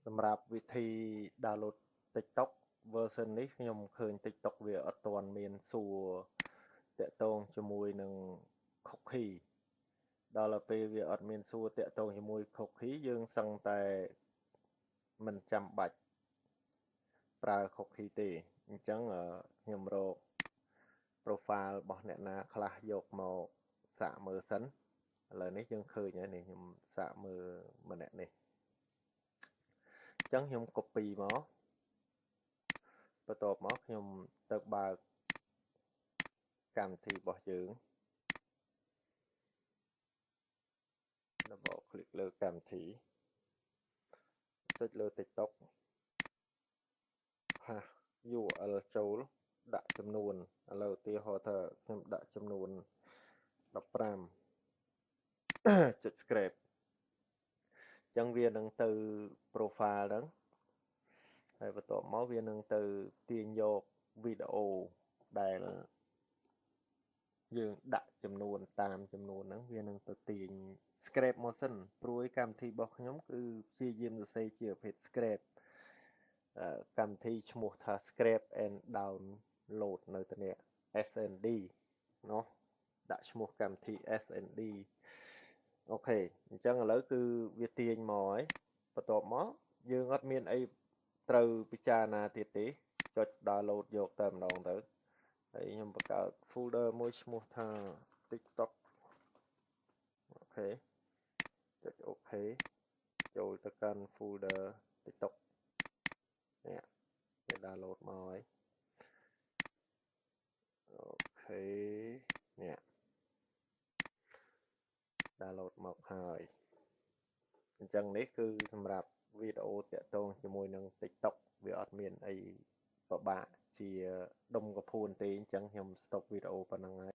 សម្រាប់វិធី download TikTok version នេះខ្ញុំឃើញ TikTok វាអត់ទាន់មានសួរតាក់ទងជាមួយនឹង cookie ដល់ពេលវាអត់មានសួរតាក់ទងជាមួយ cookie យើងសឹងតែមិនចាំបាច់ប្រើ cookie ទេអញ្ចឹងខ្ញុំរក profile របស់អ្នកណាខ្លះយកមកសាកមើលសិនឥឡូវនេះយើងឃើញហើយនេះខ្ញុំសាកមើលម្នាក់នេះអញ្ចឹងខ្ញុំ copy មកបន្ទាប់មកខ្ញុំទៅបើកកម្មវិធីរបស់យើងដល់คลิกលើកម្មវិធីចុចលើ TikTok ផាស URL ចូលដាក់ចំនួនឥឡូវឧទាហរណ៍ថាខ្ញុំដាក់ចំនួន15ចុច scrape អញ្ចឹងវានឹងទៅ profile ហ្នឹងហើយបន្ទាប់មកវានឹងទៅទាញយកវីដេអូដែលយើងដាក់ចំនួនតាមចំនួនហ្នឹងវានឹងទៅទាញ scrape មកសិនព្រួយកម្មវិធីរបស់ខ្ញុំគឺព្យាយាមសរសេរជាប្រភេទ scrape កម្មវិធីឈ្មោះថា scrape and download នៅទីនេះ SND เนาะដាក់ឈ្មោះកម្មវិធី SND អូខេអញ្ចឹងឥឡូវគឺវាទាញមកហើយបន្ទាប់មកយើងអត់មានអីត្រូវពិចារណាទៀតទេចុច download យកតែម្ដងទៅហើយខ្ញុំបង្កើត folder មួយឈ្មោះថា TikTok អូខេចុច OK ចូលទៅកាន់ folder TikTok នេះវា download មកហើយអូខេនេះ download មកហើយអញ្ចឹងនេះគឺសម្រាប់វីដេអូតាក់ទងជាមួយនឹង TikTok វាអត់មានអីពិបាកជាដុំកពួនទេអញ្ចឹងខ្ញុំ stop វីដេអូប៉ុណ្្នឹងហើយ